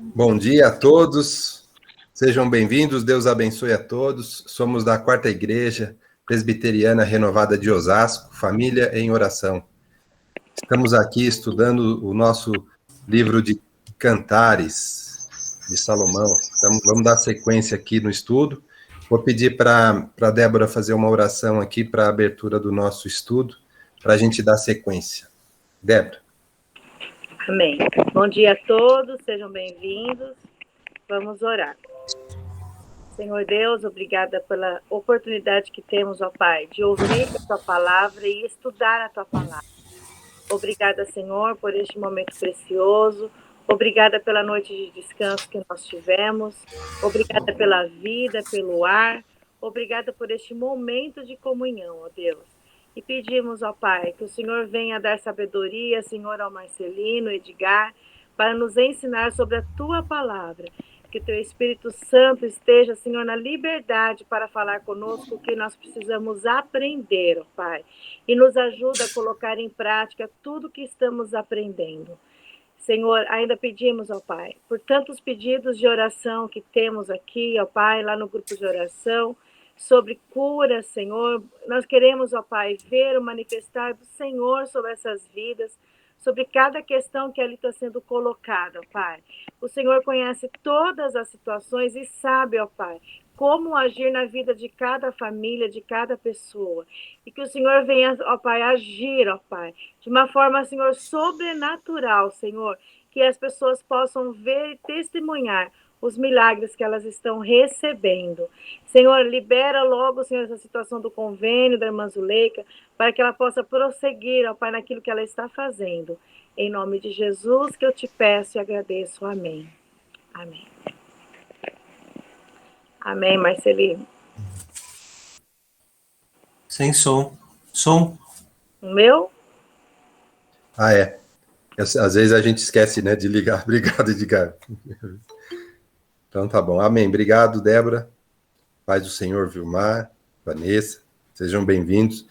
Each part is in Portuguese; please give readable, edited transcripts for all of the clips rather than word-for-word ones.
Bom dia a todos, sejam bem-vindos, Deus abençoe a todos. Somos da Quarta Igreja Presbiteriana Renovada de Osasco, Família em Oração. Estamos aqui estudando o nosso livro de Cantares, de Salomão. Então, vamos dar sequência aqui no estudo. Vou pedir para a Débora fazer uma oração aqui para a abertura do nosso estudo, para a gente dar sequência. Débora. Amém. Bom dia a todos, sejam bem-vindos. Vamos orar. Senhor Deus, obrigada pela oportunidade que temos, ó Pai, de ouvir a Tua Palavra e estudar a Tua Palavra. Obrigada, Senhor, por este momento precioso. Obrigada pela noite de descanso que nós tivemos. Obrigada pela vida, pelo ar. Obrigada por este momento de comunhão, ó Deus. E pedimos, ó Pai, que o Senhor venha dar sabedoria, Senhor, ao Marcelino, Edgar, para nos ensinar sobre a Tua Palavra. Que o Teu Espírito Santo esteja, Senhor, na liberdade para falar conosco o que nós precisamos aprender, ó Pai. E nos ajuda a colocar em prática tudo que estamos aprendendo. Senhor, ainda pedimos, ó Pai, por tantos pedidos de oração que temos aqui, ó Pai, lá no grupo de oração, sobre cura, Senhor. Nós queremos, ó Pai, ver o manifestar do Senhor sobre essas vidas, sobre cada questão que ali está sendo colocada, ó Pai. O Senhor conhece todas as situações e sabe, ó Pai, como agir na vida de cada família, de cada pessoa. E que o Senhor venha, ó Pai, agir, ó Pai, de uma forma, Senhor, sobrenatural, Senhor, que as pessoas possam ver e testemunhar os milagres que elas estão recebendo. Senhor, libera logo, Senhor, essa situação do convênio da irmã Zuleika, para que ela possa prosseguir, ó Pai, naquilo que ela está fazendo. Em nome de Jesus que eu te peço e agradeço. Amém. Amém. Amém, Marcelino. Sem som. Som. O meu? Ah, é. Às vezes a gente esquece, né, de ligar. Obrigado, Edgar. Então tá bom. Amém. Obrigado, Débora. Paz do Senhor, Vilmar, Vanessa. Sejam bem-vindos.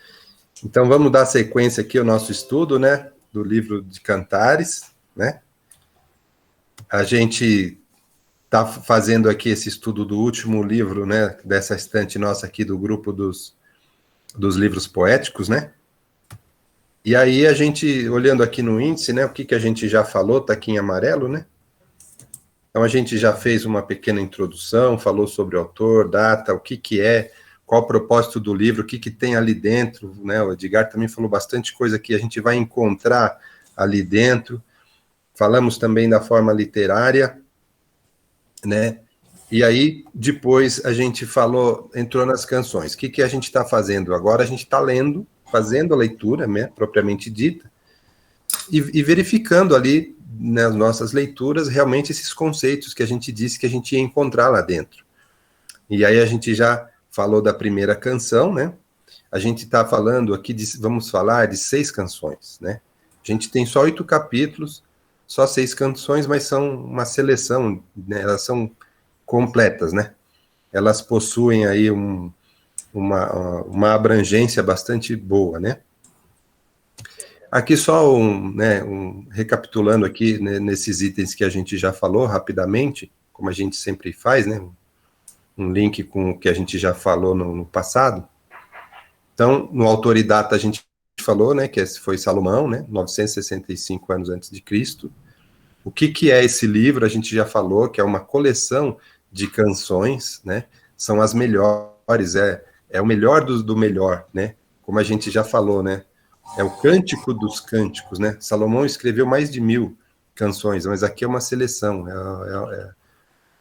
Então vamos dar sequência aqui ao nosso estudo, né, do livro de Cantares, né? A gente está fazendo aqui esse estudo do último livro, né, dessa estante nossa aqui do grupo dos livros poéticos, né? E aí a gente, olhando aqui no índice, né, o que a gente já falou, tá aqui em amarelo, né? Então a gente já fez uma pequena introdução, falou sobre o autor, data, o que é, qual o propósito do livro, o que tem ali dentro, né? O Edgar também falou bastante coisa que a gente vai encontrar ali dentro. Falamos também da forma literária, né? E aí, depois, a gente entrou nas canções. O que a gente está fazendo? Agora a gente está lendo, fazendo a leitura, né, propriamente dita, e verificando ali, nas nossas leituras, realmente esses conceitos que a gente disse que a gente ia encontrar lá dentro. E aí a gente já falou da primeira canção, né? A gente está falando aqui, vamos falar de 6 canções, né? A gente tem só 8 capítulos, só 6 canções, mas são uma seleção, né? Elas são completas, né? Elas possuem aí uma abrangência bastante boa, né? Aqui só recapitulando aqui, né, nesses itens que a gente já falou rapidamente, como a gente sempre faz, né? Um link com o que a gente já falou no passado. Então, no autor e data a gente falou, né, que esse foi Salomão, né, 965 anos antes de Cristo. O que é esse livro? A gente já falou que é uma coleção de canções, né? São as melhores, é o melhor do melhor, né? Como a gente já falou, né? É o cântico dos cânticos, né? Salomão escreveu mais de 1000 canções, mas aqui é uma seleção, é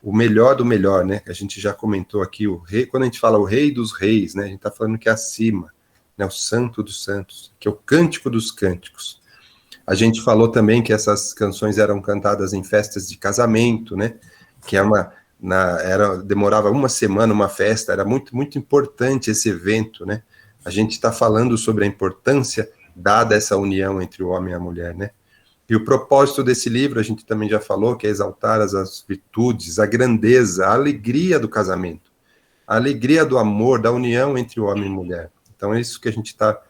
o melhor do melhor, né? A gente já comentou aqui, o rei, quando a gente fala o rei dos reis, né? A gente está falando que é acima, né? O santo dos santos, que é o cântico dos cânticos. A gente falou também que essas canções eram cantadas em festas de casamento, né? Que demorava uma semana, uma festa, era muito, muito importante esse evento, né? A gente está falando sobre a importância dada essa união entre o homem e a mulher, né? E o propósito desse livro, a gente também já falou, que é exaltar as virtudes, a grandeza, a alegria do casamento, a alegria do amor, da união entre o homem e a mulher. Então é isso que a gente está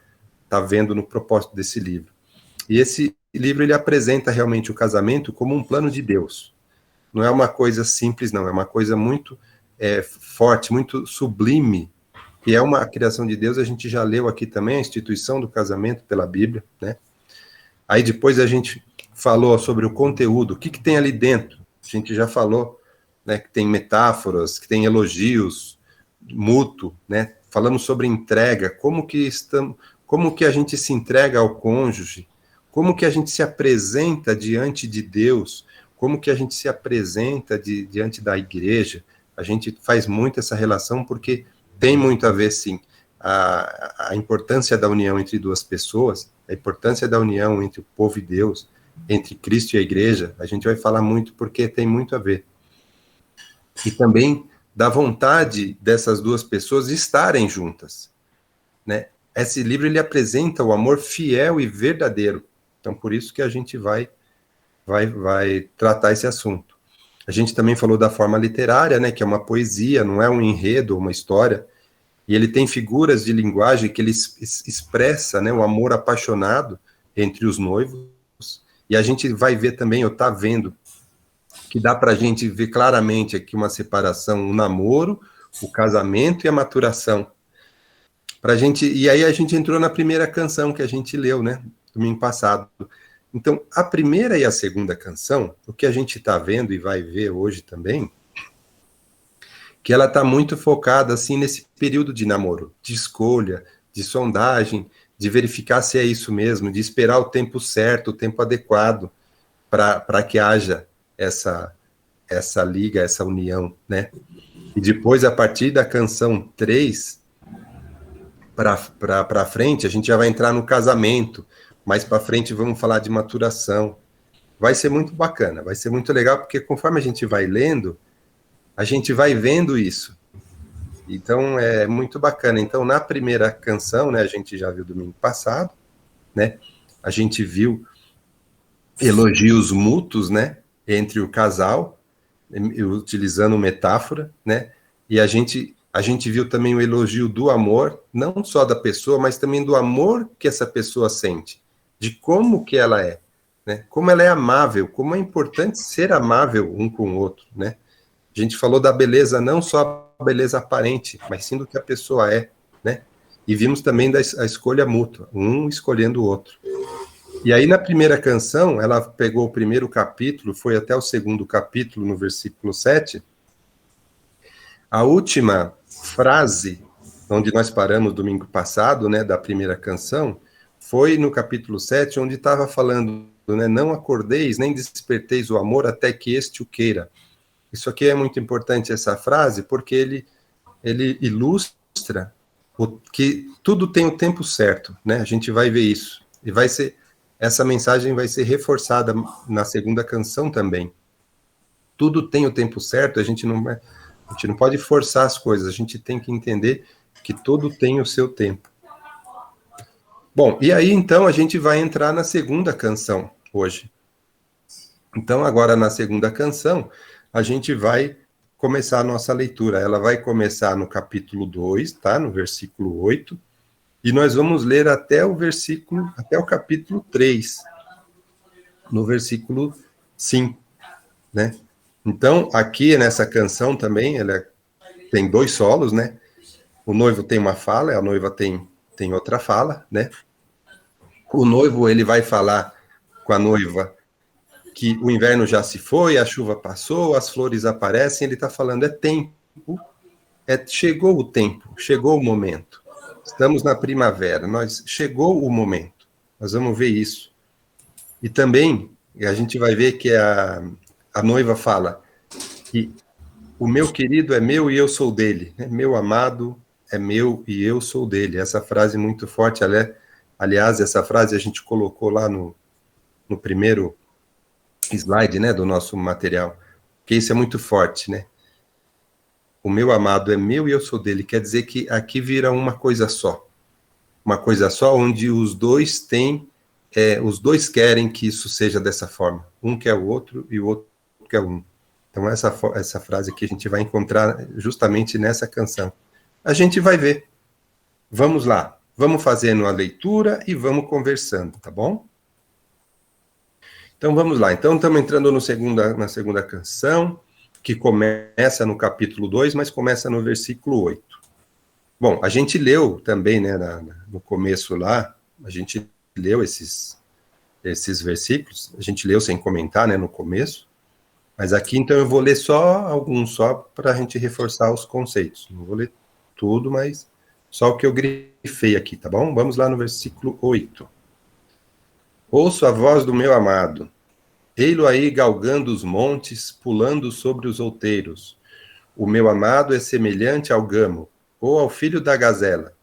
vendo no propósito desse livro. E esse livro, ele apresenta realmente o casamento como um plano de Deus. não é uma coisa simples, não, é uma coisa muito forte, muito sublime, que é uma criação de Deus. A gente já leu aqui também a instituição do casamento pela Bíblia, né? Aí depois a gente falou sobre o conteúdo, o que tem ali dentro. A gente já falou, né, que tem metáforas, que tem elogios, mútuo, né? Falamos sobre entrega, como que a gente se entrega ao cônjuge, como que a gente se apresenta diante de Deus, como que a gente se apresenta diante da igreja. A gente faz muito essa relação porque tem muito a ver, sim, a importância da união entre duas pessoas, a importância da união entre o povo e Deus, entre Cristo e a igreja. A gente vai falar muito porque tem muito a ver. E também da vontade dessas duas pessoas estarem juntas, né? Esse livro, ele apresenta o amor fiel e verdadeiro. Então, por isso que a gente vai tratar esse assunto. A gente também falou da forma literária, né, que é uma poesia, não é um enredo, uma história, e ele tem figuras de linguagem que ele expressa, né, o amor apaixonado entre os noivos, e a gente vai ver também, ou está vendo, que dá para a gente ver claramente aqui uma separação, o namoro, o casamento e a maturação. E aí a gente entrou na primeira canção que a gente leu, né, domingo passado. Então, a primeira e a segunda canção, o que a gente está vendo e vai ver hoje também, que ela está muito focada, assim, nesse período de namoro, de escolha, de sondagem, de verificar se é isso mesmo, de esperar o tempo certo, o tempo adequado, para que haja essa liga, essa união, né? E depois, a partir da canção 3, para frente, a gente já vai entrar no casamento. Mais para frente vamos falar de maturação. Vai ser muito bacana, vai ser muito legal, porque conforme a gente vai lendo, a gente vai vendo isso. Então é muito bacana. Então, na primeira canção, né, a gente já viu domingo passado, né? A gente viu elogios mútuos, né, entre o casal, utilizando metáfora, né? E a gente viu também o elogio do amor, não só da pessoa, mas também do amor que essa pessoa sente, de como que ela é, né? Como ela é amável, como é importante ser amável um com o outro, né? A gente falou da beleza, não só a beleza aparente, mas sim do que a pessoa é, né? E vimos também a escolha mútua, um escolhendo o outro. E aí, na primeira canção, ela pegou o primeiro capítulo, foi até o segundo capítulo, no versículo 7. A última frase, onde nós paramos domingo passado, né, da primeira canção, foi no capítulo 7, onde estava falando, né, não acordeis, nem desperteis o amor até que este o queira. Isso aqui é muito importante, essa frase, porque ele ilustra que tudo tem o tempo certo, né? A gente vai ver isso. E essa mensagem vai ser reforçada na segunda canção também. Tudo tem o tempo certo, a gente não pode forçar as coisas, a gente tem que entender que tudo tem o seu tempo. Bom, e aí então a gente vai entrar na segunda canção hoje. Então agora na segunda canção, a gente vai começar a nossa leitura. Ela vai começar no capítulo 2, tá? No versículo 8, e nós vamos ler até o capítulo 3, no versículo 5, né? Então, aqui nessa canção também, ela tem 2 solos, né? O noivo tem uma fala, a noiva tem outra fala, né? O noivo, ele vai falar com a noiva que o inverno já se foi, a chuva passou, as flores aparecem, ele está falando, é tempo, chegou o tempo, chegou o momento. Estamos na primavera, chegou o momento. Nós vamos ver isso. E também, a gente vai ver que a noiva fala que o meu querido é meu e eu sou dele, né? Meu amado é meu e eu sou dele. Essa frase muito forte, aliás, essa frase a gente colocou lá no primeiro slide, né, do nosso material, que isso é muito forte, né? O meu amado é meu e eu sou dele. Quer dizer que aqui vira uma coisa só, onde os dois querem que isso seja dessa forma. Um quer o outro e o outro quer um. Então essa frase aqui a gente vai encontrar justamente nessa canção. A gente vai ver. Vamos lá. Vamos fazendo a leitura e vamos conversando, tá bom? Então vamos lá. Então estamos entrando na segunda canção, que começa no capítulo 2, mas começa no versículo 8. Bom, a gente leu também, né, no começo lá, a gente leu esses versículos, a gente leu sem comentar, né, no começo, mas aqui então eu vou ler só alguns, só para a gente reforçar os conceitos. Não vou ler tudo, mas só o que eu grifei aqui, tá bom? Vamos lá no versículo 8. Ouço a voz do meu amado, ei-lo aí galgando os montes, pulando sobre os outeiros. O meu amado é semelhante ao gamo, ou ao filho da gazela.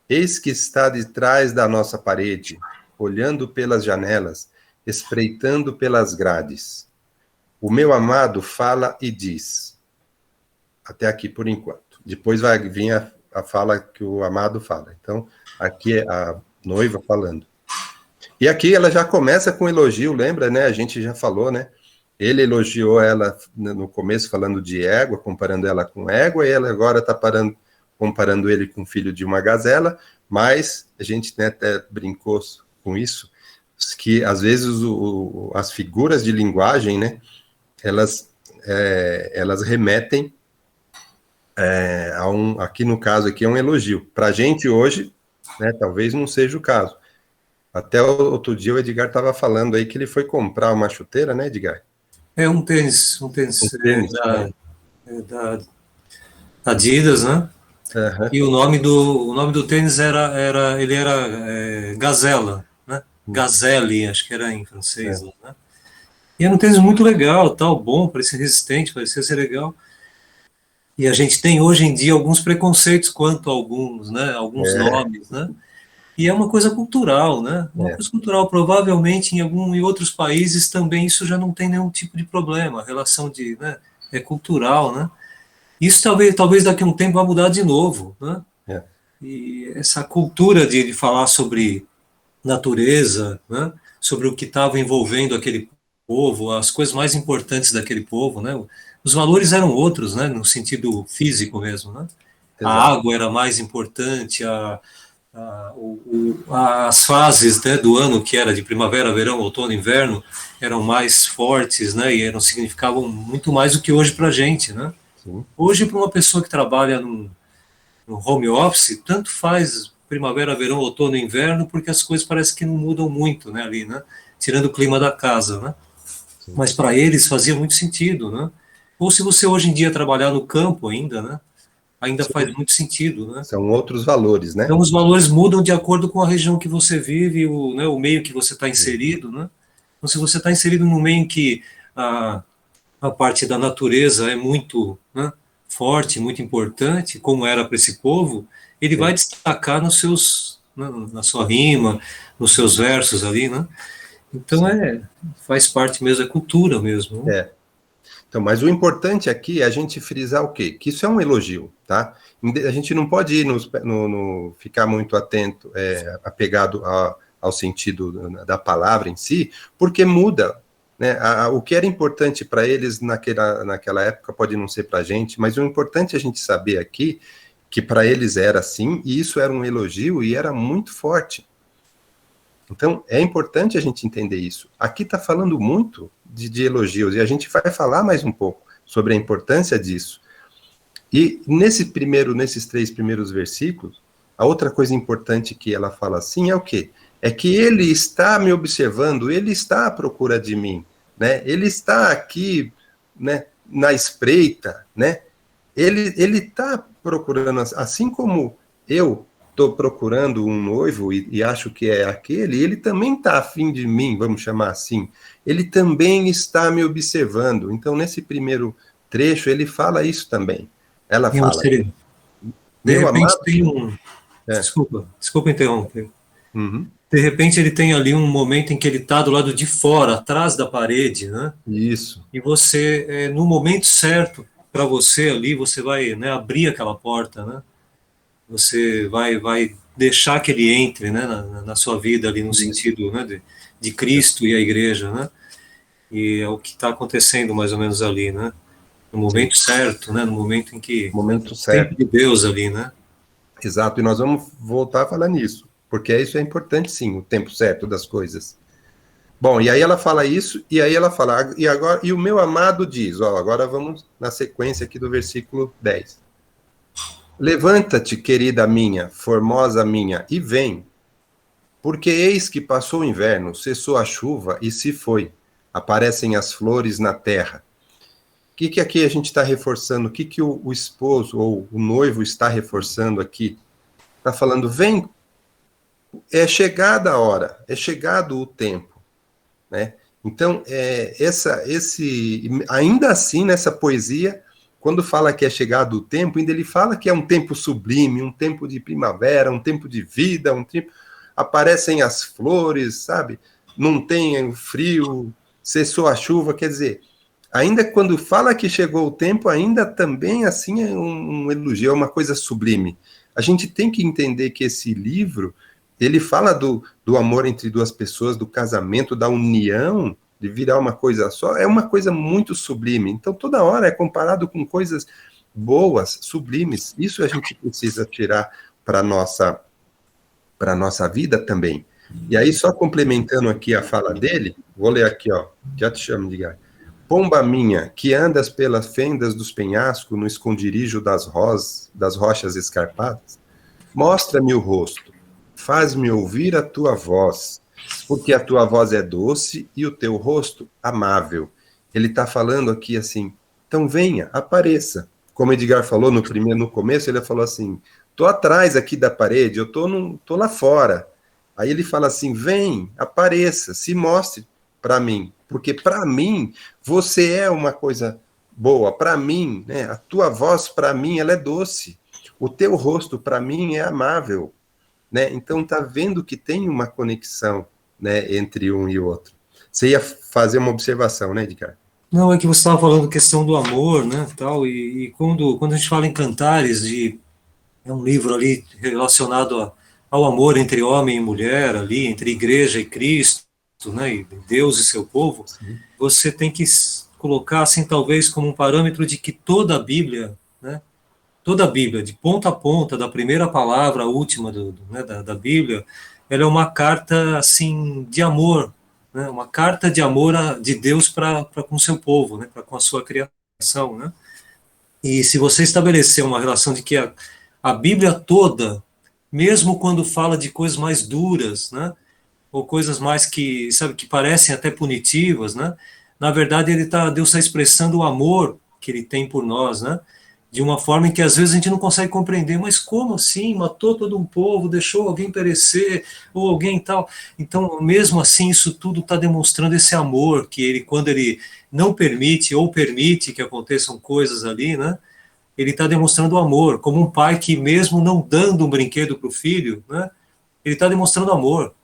Eis que está de trás da nossa parede, olhando pelas janelas, espreitando pelas grades. O meu amado fala e diz. Até aqui por enquanto. Depois vai vir a fala que o amado fala. Então, aqui é a noiva falando. E aqui ela já começa com elogio, lembra, né? A gente já falou, né? Ele elogiou ela no começo falando de égua, comparando ela com égua, e ela agora está comparando ele com o filho de uma gazela, mas a gente, né, até brincou com isso, que às vezes as figuras de linguagem, né, elas remetem aqui no caso aqui é um elogio. Para a gente hoje, né, talvez não seja o caso. Até outro dia o Edgar estava falando aí que ele foi comprar uma chuteira, né, Edgar? É um tênis da Adidas, né? Uhum. E o nome do tênis era Gazela, né? Gazelle, acho que era em francês, né? E era um tênis muito legal, tal, bom, parecia resistente, parecia ser legal. E a gente tem hoje em dia alguns preconceitos quanto a alguns, né? Alguns nomes, né? E é uma coisa cultural, né? Uma coisa cultural. Provavelmente em outros países também isso já não tem nenhum tipo de problema. A relação né, é cultural, né? Isso talvez daqui a um tempo vai mudar de novo, né? E essa cultura de falar sobre natureza, né? Sobre o que estava envolvendo aquele povo, as coisas mais importantes daquele povo, né? Os valores eram outros, né? No sentido físico mesmo, né? A água era mais importante, as fases, né, do ano, que era de primavera, verão, outono, inverno, eram mais fortes, né, e significavam muito mais do que hoje para a gente, né? Sim. Hoje, para uma pessoa que trabalha no home office, tanto faz primavera, verão, outono, inverno, porque as coisas parecem que não mudam muito, né, ali, né? Tirando o clima da casa, né? Sim. Mas para eles fazia muito sentido, né? Ou se você hoje em dia trabalhar no campo ainda, né? Ainda Sim. faz muito sentido, né? São outros valores, né? Então, os valores mudam de acordo com a região que você vive, o meio que você está inserido, né? Então, se você está inserido num meio em que a parte da natureza é muito, né, forte, muito importante, como era para esse povo, ele vai destacar na sua rima, nos seus versos ali, né? Então, faz parte mesmo da cultura mesmo, né? Então, mas o importante aqui é a gente frisar o quê? Que isso é um elogio, tá? A gente não pode ir ficar muito atento, apegado ao sentido da palavra em si, porque muda, né? O que era importante para eles naquela época pode não ser para a gente, mas o importante é a gente saber aqui que para eles era assim, e isso era um elogio e era muito forte. Então, é importante a gente entender isso. Aqui está falando muito de elogios, e a gente vai falar mais um pouco sobre a importância disso. E nesses 3 primeiros versículos, a outra coisa importante que ela fala assim é o quê? É que ele está me observando, ele está à procura de mim, né? Ele está aqui, né, na espreita, né? Ele está procurando, assim como eu estou procurando um noivo e acho que é aquele, ele também está afim de mim, vamos chamar assim. Ele também está me observando. Então, nesse primeiro trecho, ele fala isso também. Ela fala. De repente tem Desculpa interromper. Uhum. De repente ele tem ali um momento em que ele está do lado de fora, atrás da parede, né? Isso. E você, no momento certo para você ali, você vai, né, abrir aquela porta, né? Você vai deixar que ele entre, né, na sua vida ali no sentido, né, de Cristo e a igreja, né? E é o que está acontecendo mais ou menos ali, né? No momento certo, né? No momento em que momento certo. Tempo de Deus ali, né? Exato, e nós vamos voltar a falar nisso, porque isso é importante sim, o tempo certo das coisas. Bom, e aí ela fala isso, e aí ela fala, e agora, e o meu amado diz, ó, agora vamos na sequência aqui do versículo 10. Levanta-te, querida minha, formosa minha, e vem, porque eis que passou o inverno, cessou a chuva e se foi. Aparecem as flores na terra. O que aqui a gente está reforçando? O que o esposo ou o noivo está reforçando aqui? Está falando, vem, é chegada a hora, é chegado o tempo, né? Então, ainda assim, nessa poesia, quando fala que é chegado o tempo, ainda ele fala que é um tempo sublime, um tempo de primavera, um tempo de vida, um tempo... Aparecem as flores, sabe? Não tem frio, cessou a chuva, quer dizer, ainda quando fala que chegou o tempo, ainda também assim é um elogio, é uma coisa sublime. A gente tem que entender que esse livro, ele fala do amor entre duas pessoas, do casamento, da união, de virar uma coisa só, é uma coisa muito sublime. Então, toda hora é comparado com coisas boas, sublimes. Isso a gente precisa tirar para a nossa vida também. E aí, só complementando aqui a fala dele, vou ler aqui, ó, já te chamo de Guy. Pomba minha, que andas pelas fendas dos penhascos, no esconderijo das rochas escarpadas, mostra-me o rosto, faz-me ouvir a tua voz, porque a tua voz é doce e o teu rosto amável. Ele está falando aqui assim, então venha, apareça. Como Edgar falou no começo, ele falou assim, tô atrás aqui da parede, eu tô lá fora. Aí ele fala assim, vem, apareça, se mostre para mim, porque para mim você é uma coisa boa, para mim, né? A tua voz para mim ela é doce, o teu rosto para mim é amável, né? Então tá vendo que tem uma conexão, né, entre um e o outro. Você ia fazer uma observação, né, Edgar? Não, é que você estava falando questão do amor, né, tal, e quando a gente fala em Cantares, é um livro ali relacionado ao amor entre homem e mulher, ali, entre igreja e Cristo, né, e Deus e seu povo, Sim. você tem que colocar, assim, talvez como um parâmetro de que toda a Bíblia, né, toda a Bíblia, de ponta a ponta, da primeira palavra à última né, da Bíblia, ela é uma carta, assim, de amor, né, uma carta de amor de Deus para com o seu povo, né, para com a sua criação, né? E se você estabelecer uma relação de que a Bíblia toda, mesmo quando fala de coisas mais duras, né, ou coisas mais que, sabe, que parecem até punitivas, né, na verdade Deus está expressando o amor que ele tem por nós, né, de uma forma em que às vezes a gente não consegue compreender, mas como assim? Matou todo um povo, deixou alguém perecer, ou alguém tal. Então, mesmo assim, isso tudo está demonstrando esse amor que ele, quando ele não permite ou permite que aconteçam coisas ali, né, ele está demonstrando amor, como um pai que mesmo não dando um brinquedo para o filho, né, ele está demonstrando amor.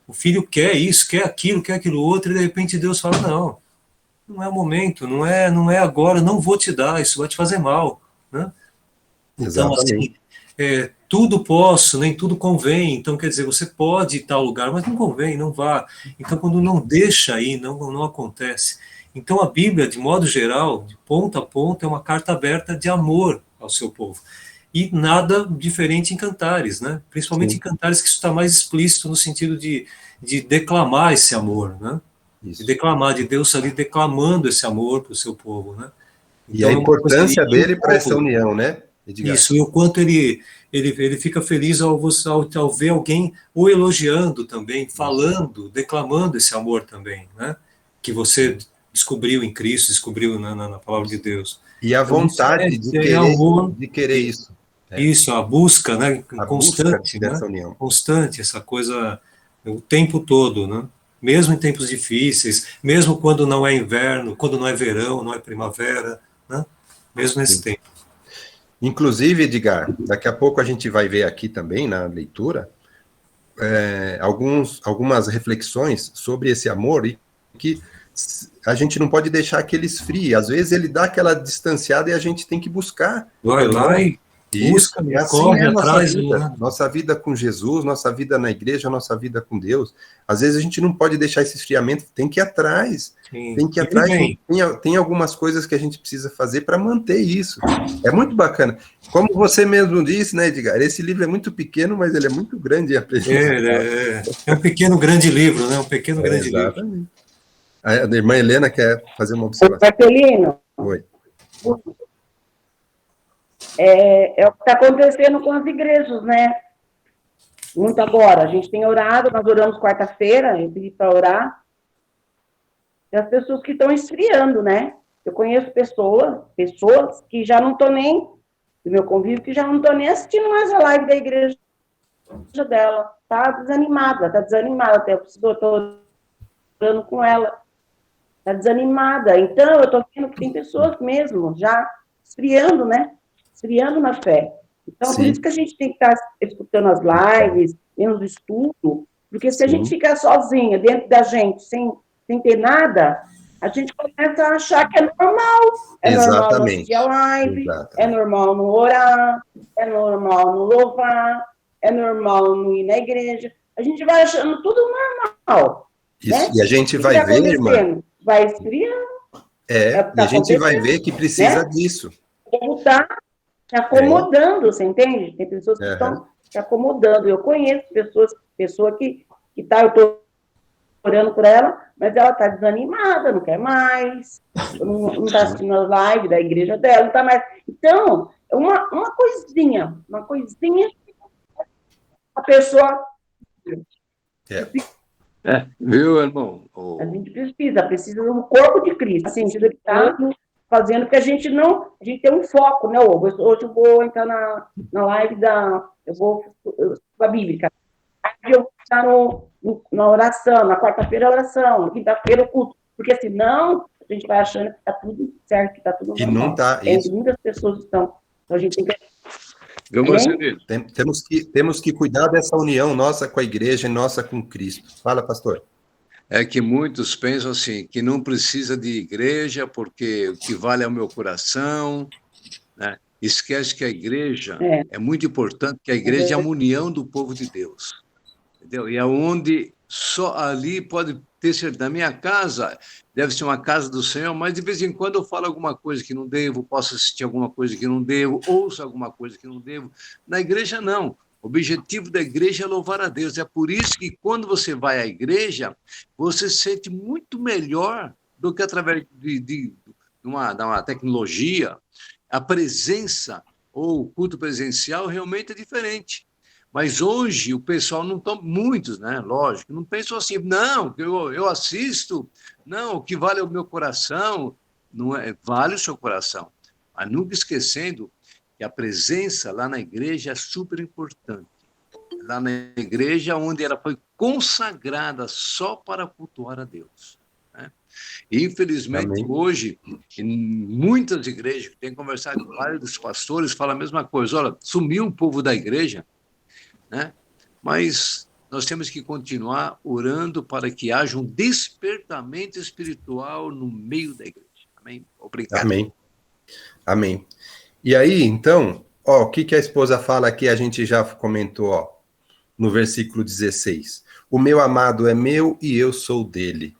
O filho quer isso, quer aquilo outro, e de repente Deus fala, não é o momento, não é agora, não vou te dar, isso vai te fazer mal, né? Então, Exatamente. assim, tudo posso, nem tudo convém, então quer dizer, você pode ir a tal lugar, mas não convém, não vá. Então, quando não deixa aí, não acontece. Então, a Bíblia, de modo geral, de ponta a ponta, é uma carta aberta de amor ao seu povo. E nada diferente em Cantares, né? Principalmente Sim, em Cantares, que isso está mais explícito no sentido de declamar esse amor, né? De isso. declamar, de Deus ali declamando esse amor para o seu povo, né? E a Então é uma coisa, importância e o dele para essa povo, união, né, Edgar? isso, e o quanto ele fica feliz ao ver alguém o elogiando também, falando, declamando esse amor também, né? Que você descobriu em Cristo, descobriu na palavra de Deus. E a Então isso vontade é amor, de querer isso. É, isso, a busca, né? a busca Constante, né? dessa união. Constante, essa coisa o tempo todo, né? Mesmo em tempos difíceis, mesmo quando não é inverno, quando não é verão, não é primavera, né? Mesmo nesse Sim. tempo. Inclusive, Edgar, daqui a pouco a gente vai ver aqui também na leitura algumas reflexões sobre esse amor e que a gente não pode deixar que ele esfrie. Às vezes ele dá aquela distanciada e a gente tem que buscar Vai lá perdão. Isso, busca, é assim corre a nossa atrás, vida. né? Nossa vida com Jesus, nossa vida na igreja, nossa vida com Deus. Às vezes a gente não pode deixar esse esfriamento, tem que ir atrás. Sim. Tem que ir Ele atrás, vem. tem algumas coisas que a gente precisa fazer para manter isso. É muito bacana. Como você mesmo disse, né, Edgar? Esse livro é muito pequeno, mas ele é muito grande em aprendizado. É um pequeno grande livro, né? Um pequeno grande livro. Exatamente. A irmã Helena quer fazer uma observação. Marcelino, Oi. é o que está acontecendo com as igrejas, né? Muito agora. A gente tem orado, nós oramos quarta-feira, eu pedi para orar. E as pessoas que estão esfriando, né? Eu conheço pessoas que já não estão nem, do meu convívio, que já não estão nem assistindo mais a live da igreja dela. Está desanimada. Até eu estou orando com ela. Está desanimada. Então, eu estou vendo que tem pessoas mesmo já esfriando, né? Esfriando na fé. Então, por Sim. isso que a gente tem que estar escutando as lives, menos estudo, porque se a gente Sim. ficar sozinha, dentro da gente, sem ter nada, a gente começa a achar que é normal. É normal não assistir a live, é normal não orar, é normal não louvar, é normal não ir na igreja. A gente vai achando tudo normal. Isso. Né? E a gente O que vai tá ver, irmã. Vai esfriando. É o que E tá a gente vai acontecendo, ver que precisa né? disso. O povo está se acomodando, você entende? Tem pessoas que estão se acomodando. Eu conheço pessoa que tá, eu estou orando por ela, mas ela está desanimada, não quer mais, não está assistindo as lives da igreja dela, não está mais. Então, uma coisinha, a pessoa... Viu, irmão? A gente precisa de um corpo de Cristo, assim, que está fazendo que a gente tem um foco, né, Hugo? Hoje eu vou entrar na live da bíblica. Aí eu vou estar na oração, na quarta-feira a oração, na quinta-feira o culto, porque senão a gente vai achando que está tudo certo, que está tudo normal. E não está. Muitas pessoas estão. Então a gente tem que... Viu, Marcelino? Temos que cuidar dessa união nossa com a igreja e nossa com Cristo. Fala, pastor. É que muitos pensam assim, que não precisa de igreja, porque o que vale é o meu coração, né? Esquece que a igreja é muito importante, que a igreja é a união do povo de Deus. Entendeu? E é onde só ali pode ter certeza. Na minha casa, deve ser uma casa do Senhor, mas de vez em quando eu falo alguma coisa que não devo, posso assistir alguma coisa que não devo, ouço alguma coisa que não devo. Na igreja, não. O objetivo da igreja é louvar a Deus. É por isso que quando você vai à igreja, você se sente muito melhor do que através de uma tecnologia. A presença ou o culto presencial realmente é diferente. Mas hoje o pessoal não está, muitos, né? Lógico, não pensam assim, não, eu assisto, não, o que vale é o meu coração, não é, vale o seu coração. Mas nunca esquecendo que a presença lá na igreja é super importante. Lá na igreja onde ela foi consagrada só para cultuar a Deus. Né? E, infelizmente, hoje, em muitas igrejas, tem conversado com vários pastores, falam a mesma coisa, olha, sumiu o povo da igreja, né? Mas nós temos que continuar orando para que haja um despertamento espiritual no meio da igreja. Amém? Obrigado. Amém. Amém. E aí, então, o que a esposa fala aqui, a gente já comentou, no versículo 16. O meu amado é meu e eu sou dele.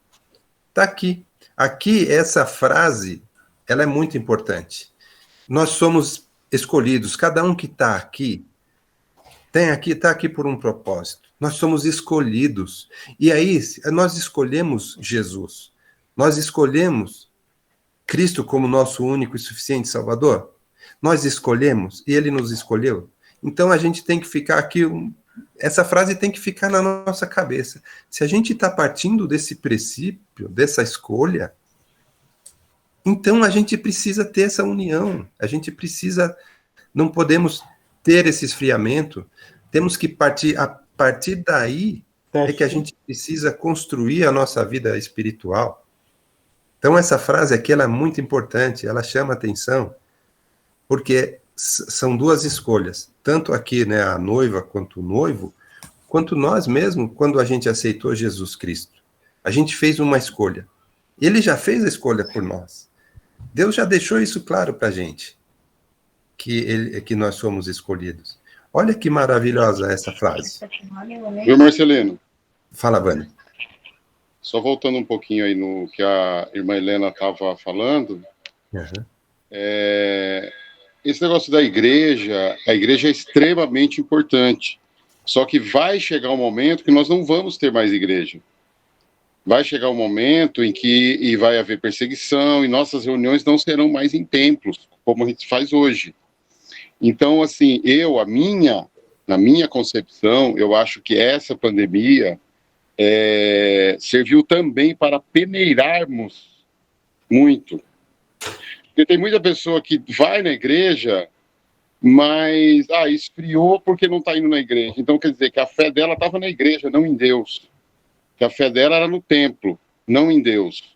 Está aqui. Aqui, essa frase, ela é muito importante. Nós somos escolhidos, cada um que está aqui, está aqui por um propósito. Nós somos escolhidos. E aí, nós escolhemos Jesus. Nós escolhemos Cristo como nosso único e suficiente Salvador. Nós escolhemos e Ele nos escolheu. Então, a gente tem que ficar aqui... Essa frase tem que ficar na nossa cabeça. Se a gente está partindo desse princípio, dessa escolha, então a gente precisa ter essa união. A gente precisa... Não podemos ter esse esfriamento. Temos que partir... A partir daí é que a gente precisa construir a nossa vida espiritual. Então, essa frase aqui ela é muito importante. Ela chama atenção, porque são duas escolhas. Tanto aqui, né, a noiva quanto o noivo, quanto nós mesmos, quando a gente aceitou Jesus Cristo. A gente fez uma escolha. Ele já fez a escolha por nós. Deus já deixou isso claro para a gente. que nós somos escolhidos. Olha que maravilhosa essa frase. Viu, Marcelino? Fala, Vânia. Só voltando um pouquinho aí no que a irmã Helena estava falando, esse negócio da igreja, a igreja é extremamente importante. Só que vai chegar um momento que nós não vamos ter mais igreja. Vai chegar um momento em que vai haver perseguição e nossas reuniões não serão mais em templos, como a gente faz hoje. Então, assim, na minha concepção, eu acho que essa pandemia serviu também para peneirarmos muito. Porque tem muita pessoa que vai na igreja, mas esfriou porque não está indo na igreja. Então, quer dizer que a fé dela estava na igreja, não em Deus. Que a fé dela era no templo, não em Deus.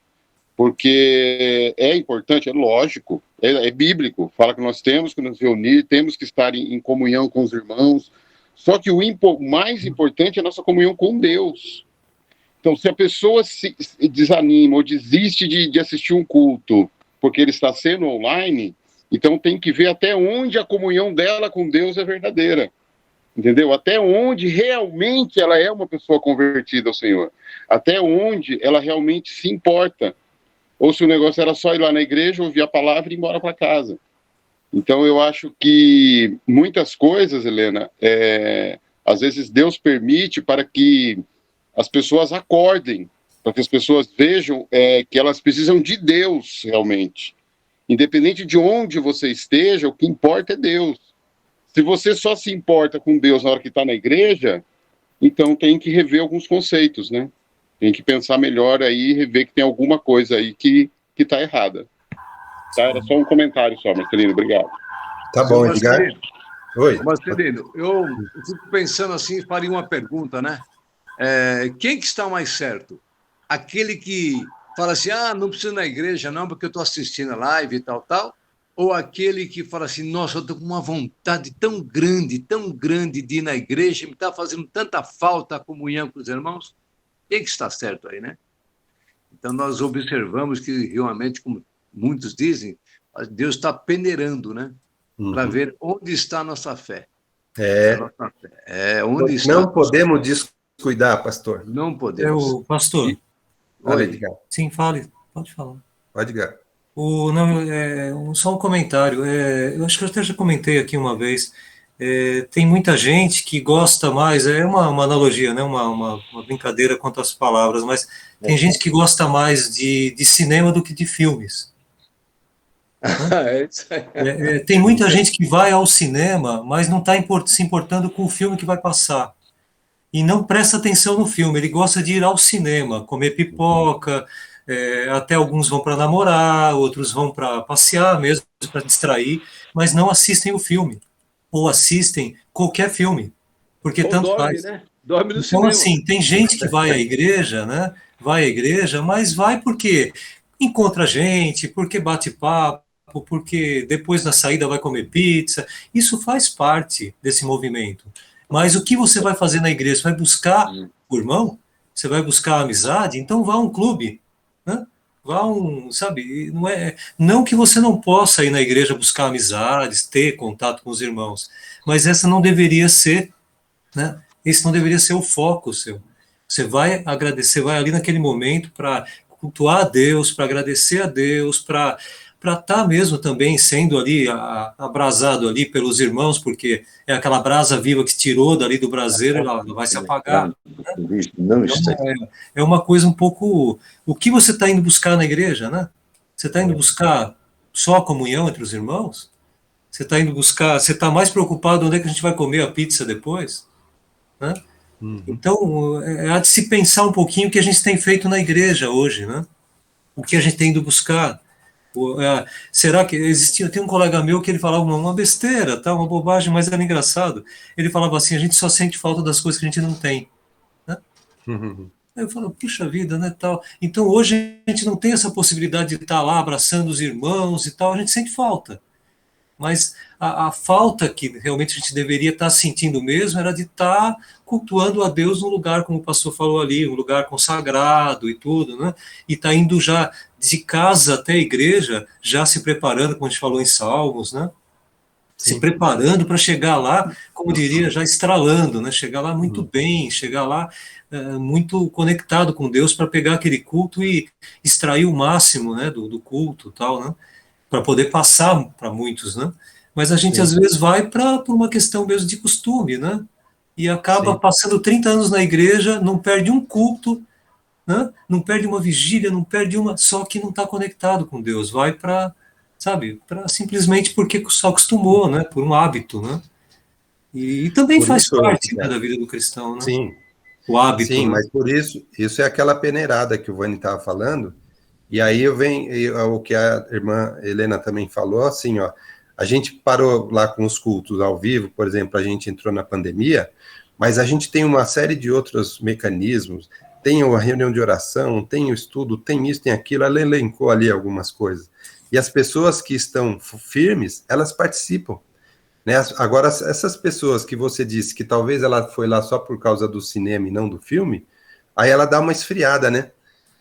Porque é importante, é lógico, é bíblico. Fala que nós temos que nos reunir, temos que estar em comunhão com os irmãos. Só que o mais importante é a nossa comunhão com Deus. Então, se a pessoa se desanima ou desiste de assistir um culto porque ele está sendo online, então tem que ver até onde a comunhão dela com Deus é verdadeira. Entendeu? Até onde realmente ela é uma pessoa convertida ao Senhor. Até onde ela realmente se importa. Ou se o negócio era só ir lá na igreja, ouvir a palavra e ir embora para casa. Então, eu acho que muitas coisas, Helena, às vezes Deus permite para que as pessoas acordem, para que as pessoas vejam que elas precisam de Deus, realmente. Independente de onde você esteja, o que importa é Deus. Se você só se importa com Deus na hora que está na igreja, então tem que rever alguns conceitos, né? Tem que pensar melhor aí e rever que tem alguma coisa aí que está errada. Tá? Era só um comentário só, Marcelino, obrigado. Tá bom, Edgar. Oi. Marcelino, eu fico pensando assim, faria uma pergunta, né? Quem que está mais certo? Aquele que fala assim, não preciso ir na igreja não, porque eu estou assistindo a live e tal, ou aquele que fala assim, nossa, eu estou com uma vontade tão grande de ir na igreja, me está fazendo tanta falta a comunhão com os irmãos? Quem que está certo aí, né? Então, nós observamos que, realmente, como muitos dizem, Deus está peneirando, né? Para ver onde está a nossa fé. Onde está. Não podemos descuidar, pastor. Não podemos. Pastor. Olha, Edgar. Sim, fale. Pode falar. Pode, Edgar. Só um comentário. Eu acho que eu até já comentei aqui uma vez. Tem muita gente que gosta mais, uma analogia, né? uma brincadeira quanto às palavras, mas tem gente que gosta mais de cinema do que de filmes. Tem muita gente que vai ao cinema, mas não está se importando com o filme que vai passar. E não presta atenção no filme, ele gosta de ir ao cinema, comer pipoca, até alguns vão para namorar, outros vão para passear mesmo, para distrair, mas não assistem o filme. Ou assistem qualquer filme, porque ou tanto dorme, faz. Né? Dorme no então, cinema. assim, tem gente que vai à igreja, né? Vai à igreja, mas vai porque encontra gente, porque bate papo, porque depois na saída vai comer pizza. Isso faz parte desse movimento. Mas o que você vai fazer na igreja? Você vai buscar o irmão? Você vai buscar a amizade? Então vá a um clube, né? Sabe, não que você não possa ir na igreja buscar amizades, ter contato com os irmãos, mas essa não deveria ser, né? Esse não deveria ser o foco seu. Você vai agradecer, vai ali naquele momento para cultuar a Deus, para agradecer a Deus, para estar mesmo também sendo ali abrasado ali pelos irmãos, porque é aquela brasa viva que tirou dali do braseiro, ela vai se apagar. Né? É uma coisa um pouco... O que você está indo buscar na igreja, né? Você está indo buscar só a comunhão entre os irmãos? Você está indo buscar... Você está mais preocupado onde é que a gente vai comer a pizza depois? Né? Então, há de se pensar um pouquinho o que a gente tem feito na igreja hoje, né? O que a gente tem ido buscar. Será que existia? Tem um colega meu que ele falava uma besteira, tá? Uma bobagem, mas era engraçado. Ele falava assim: a gente só sente falta das coisas que a gente não tem. Né? Aí eu falo, puxa vida, né? Tal. Então hoje a gente não tem essa possibilidade de estar lá abraçando os irmãos e tal, a gente sente falta. Mas a falta que realmente a gente deveria estar sentindo mesmo era de estar cultuando a Deus num lugar, como o pastor falou ali, um lugar consagrado e tudo, né? E está indo já de casa até a igreja, já se preparando, como a gente falou em Salmos, né? se preparando para chegar lá, como diria, já estralando, né? Chegar lá muito bem, chegar lá muito conectado com Deus para pegar aquele culto e extrair o máximo, né, do culto, tal, né? Para poder passar para muitos, né? Mas a gente às vezes vai por uma questão mesmo de costume, né? E acaba passando 30 anos na igreja, não perde um culto, né? Não perde uma vigília, não perde uma, só que não está conectado com Deus, vai para, sabe, para simplesmente porque só acostumou, né? Por um hábito, né? E também Por faz isso, parte, né, da vida do cristão, né? sim, O hábito, sim, né? mas por isso é aquela peneirada que o Vani estava falando. E aí o que a irmã Helena também falou, assim, ó, a gente parou lá com os cultos ao vivo, por exemplo, a gente entrou na pandemia, mas a gente tem uma série de outros mecanismos, tem a reunião de oração, tem o estudo, tem isso, tem aquilo, ela elencou ali algumas coisas. E as pessoas que estão firmes, elas participam, né? Agora, essas pessoas que você disse que talvez ela foi lá só por causa do cinema e não do filme, aí ela dá uma esfriada, né?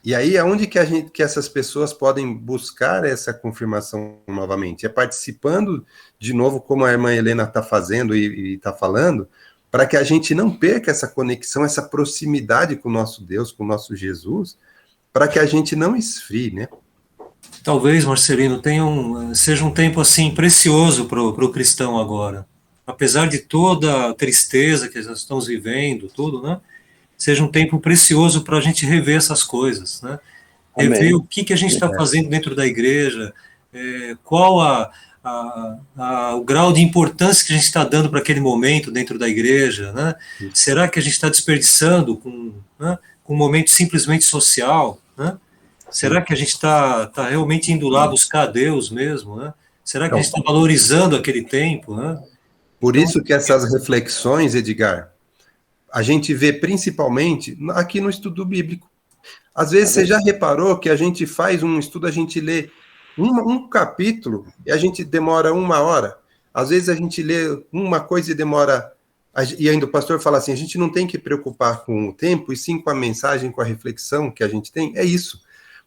E aí, aonde que essas pessoas podem buscar essa confirmação novamente? É participando, de novo, como a irmã Helena está fazendo e está falando, para que a gente não perca essa conexão, essa proximidade com o nosso Deus, com o nosso Jesus, para que a gente não esfrie, né? Talvez, Marcelino, seja um tempo assim precioso para o cristão agora. Apesar de toda a tristeza que nós estamos vivendo, tudo, né? Seja um tempo precioso para a gente rever essas coisas, né? Rever o que a gente está fazendo dentro da igreja, qual o grau de importância que a gente está dando para aquele momento dentro da igreja, né? Será que a gente está desperdiçando né, com um momento simplesmente social, né? Será que a gente está realmente indo lá buscar a Deus mesmo, né? Será que a gente está valorizando aquele tempo, né? Por isso que essas reflexões, Edgar, a gente vê principalmente aqui no estudo bíblico. Às vezes você já reparou que a gente faz um estudo, a gente lê um capítulo e a gente demora 1 hora. Às vezes a gente lê uma coisa e demora. E ainda o pastor fala assim: a gente não tem que preocupar com o tempo, e sim com a mensagem, com a reflexão que a gente tem. É isso.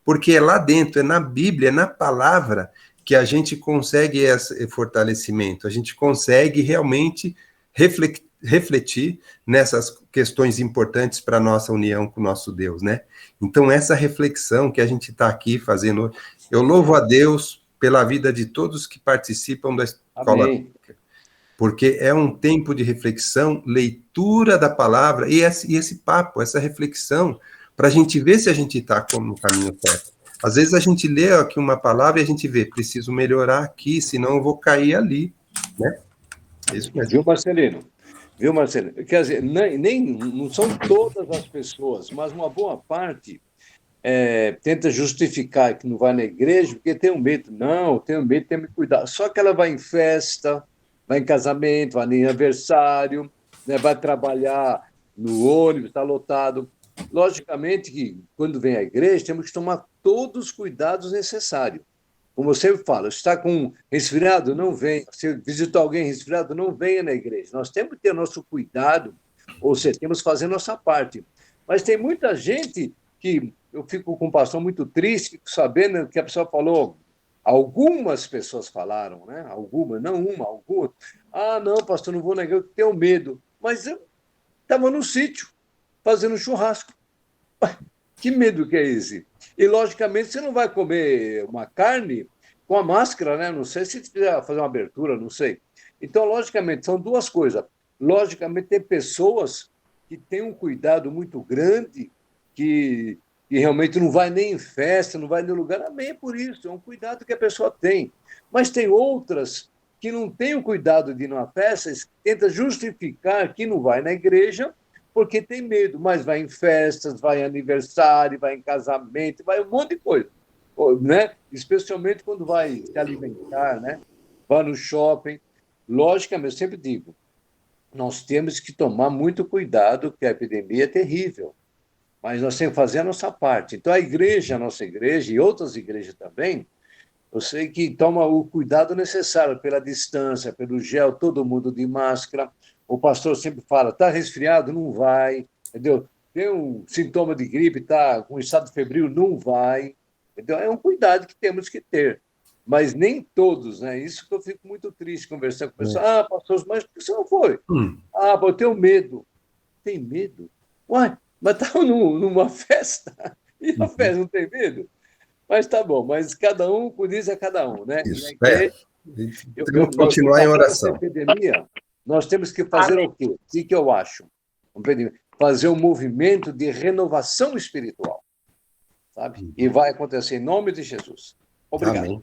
Porque é lá dentro, é na Bíblia, é na palavra, que a gente consegue esse fortalecimento, a gente consegue realmente refletir nessas questões importantes para a nossa união com o nosso Deus, né? Então, essa reflexão que a gente está aqui fazendo, eu louvo a Deus pela vida de todos que participam da escola bíblica, porque é um tempo de reflexão, leitura da palavra, e esse papo, essa reflexão, para a gente ver se a gente está no caminho certo. Às vezes a gente lê aqui uma palavra e a gente vê, preciso melhorar aqui, senão eu vou cair ali, né? É isso mesmo. Viu, Marcelo? Quer dizer, não são todas as pessoas, mas uma boa parte tenta justificar que não vai na igreja porque tem um medo. Não, tem um medo, tem que cuidar. Só que ela vai em festa, vai em casamento, vai em aniversário, né, vai trabalhar no ônibus, está lotado. Logicamente que, quando vem à igreja, temos que tomar todos os cuidados necessários. Como você fala, está com resfriado, não venha. Se visitar alguém resfriado, não venha na igreja. Nós temos que ter nosso cuidado, ou seja, temos que fazer nossa parte. Mas tem muita gente que eu fico com um pastor muito triste, fico sabendo que a pessoa falou, algumas pessoas falaram, né? Algumas, não uma, algumas. Ah, não, pastor, não vou na igreja, eu tenho medo. Mas eu estava no sítio, fazendo churrasco. Que medo que é esse? E, logicamente, você não vai comer uma carne com a máscara, né? Não sei se quiser fazer uma abertura, não sei. Então, logicamente, são duas coisas. Logicamente, tem pessoas que têm um cuidado muito grande, que realmente não vai nem em festa, não vai em lugar. Amém, por isso. É um cuidado que a pessoa tem. Mas tem outras que não têm o cuidado de ir numa festa, tenta justificar que não vai na igreja, porque tem medo, mas vai em festas, vai em aniversário, vai em casamento, vai um monte de coisa, né? Especialmente quando vai se alimentar, né? Vai no shopping. Logicamente, eu sempre digo, nós temos que tomar muito cuidado, porque a epidemia é terrível, mas nós temos que fazer a nossa parte. Então, a nossa igreja e outras igrejas também, eu sei que toma o cuidado necessário pela distância, pelo gel, todo mundo de máscara. O pastor sempre fala, está resfriado? Não vai, entendeu? Tem um sintoma de gripe, está com estado febril? Não vai, entendeu? É um cuidado que temos que ter. mas nem todos, né? Isso que eu fico muito triste conversando com pessoas. Ah, pastor, mas por que você não foi? Ah, eu tenho medo. Tem medo? Uai, mas estava numa festa. E a festa não tem medo? Mas tá bom, mas cada um, por isso é cada um, né? Isso, Temos que continuar em oração. Epidemia, nós temos que fazer o quê? O que eu acho? Fazer um movimento de renovação espiritual, sabe? E vai acontecer em nome de Jesus. Obrigado. Amém.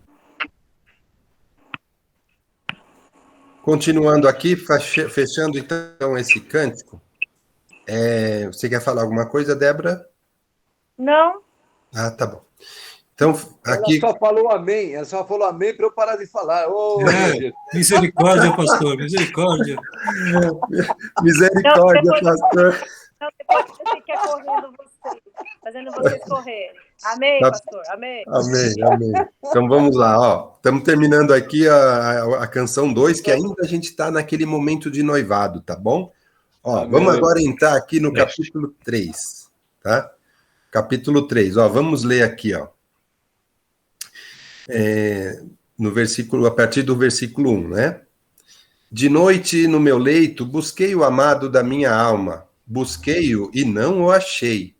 Continuando aqui, fechando então esse cântico, você quer falar alguma coisa, Débora? Não. Ah, tá bom. Então, aqui... Ela só falou amém para eu parar de falar. Misericórdia, pastor, misericórdia. Misericórdia, pastor. Não, depois você quer correndo vocês, fazendo vocês correrem. Amém, pastor? Amém. Amém. Então vamos lá, ó. Estamos terminando aqui a canção 2, que ainda a gente está naquele momento de noivado, tá bom? Ó, vamos agora entrar aqui no capítulo 3, tá? Capítulo 3, ó, vamos ler aqui, ó. No versículo, a partir do versículo 1, né? De noite no meu leito busquei o amado da minha alma, busquei-o e não o achei.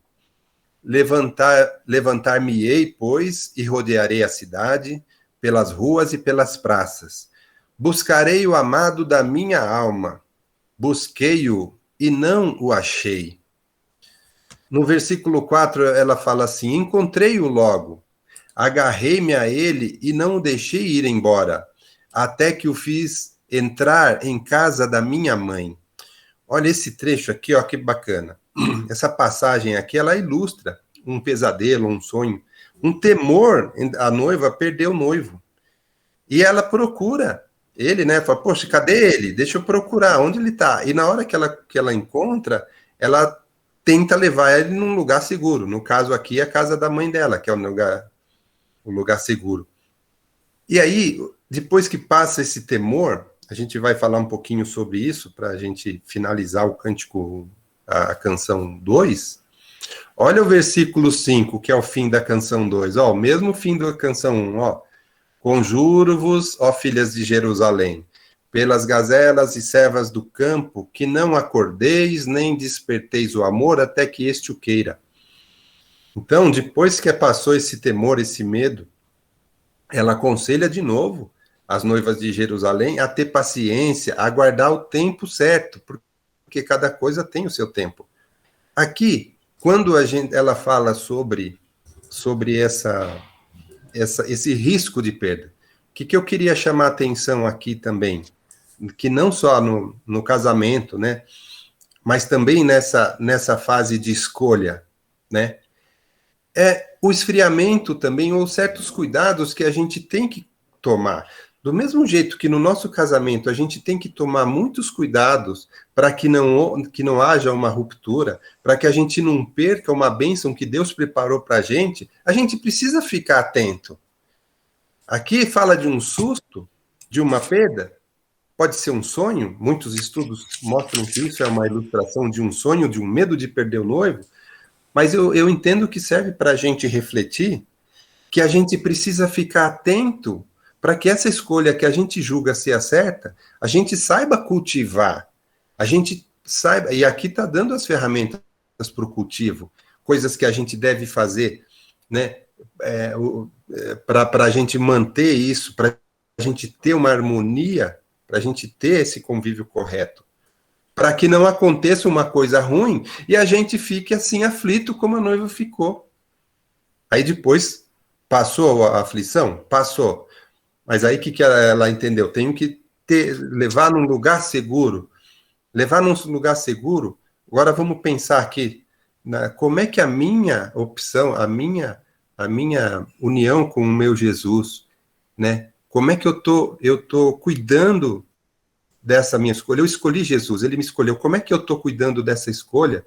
Levantar-me-ei, pois, e rodearei a cidade, pelas ruas e pelas praças. Buscarei o amado da minha alma, busquei-o e não o achei. No versículo 4, ela fala assim: encontrei-o logo, agarrei-me a ele e não o deixei ir embora, até que o fiz entrar em casa da minha mãe. Olha esse trecho aqui, ó, que bacana. Essa passagem aqui, ela ilustra um pesadelo, um sonho, um temor. A noiva perdeu o noivo. E ela procura ele, né? Fala, poxa, cadê ele? Deixa eu procurar, onde ele está? E na hora que ela encontra, ela tenta levar ele num lugar seguro. No caso aqui, a casa da mãe dela, que é o lugar seguro. E aí, depois que passa esse temor, a gente vai falar um pouquinho sobre isso, para a gente finalizar o cântico, a canção 2. Olha o versículo 5, que é o fim da canção 2. Ó, o mesmo fim da canção 1, ó. Conjuro-vos, ó filhas de Jerusalém, pelas gazelas e servas do campo, que não acordeis, nem desperteis o amor, até que este o queira. Então, depois que passou esse temor, esse medo, ela aconselha de novo as noivas de Jerusalém a ter paciência, a aguardar o tempo certo, porque cada coisa tem o seu tempo. Aqui, quando ela fala sobre esse risco de perda, o que eu queria chamar a atenção aqui também, que não só no casamento, né, mas também nessa fase de escolha, né, é o esfriamento também, ou certos cuidados que a gente tem que tomar. Do mesmo jeito que no nosso casamento a gente tem que tomar muitos cuidados para que não haja uma ruptura, para que a gente não perca uma bênção que Deus preparou para a gente precisa ficar atento. Aqui fala de um susto, de uma perda, pode ser um sonho, muitos estudos mostram que isso é uma ilustração de um sonho, de um medo de perder o noivo, mas eu entendo que serve para a gente refletir que a gente precisa ficar atento para que essa escolha que a gente julga ser a certa, a gente saiba cultivar, a gente saiba, e aqui está dando as ferramentas para o cultivo, coisas que a gente deve fazer, né, para a gente manter isso, para a gente ter uma harmonia, para a gente ter esse convívio correto, para que não aconteça uma coisa ruim e a gente fique assim aflito como a noiva ficou. Aí depois, passou a aflição? Passou. Mas aí o que ela entendeu? Tenho que levar num lugar seguro. Levar num lugar seguro. Agora vamos pensar aqui, como é que a minha opção, a minha união com o meu Jesus, né? Como é que eu tô cuidando dessa minha escolha? Eu escolhi Jesus, ele me escolheu. Como é que eu estou cuidando dessa escolha?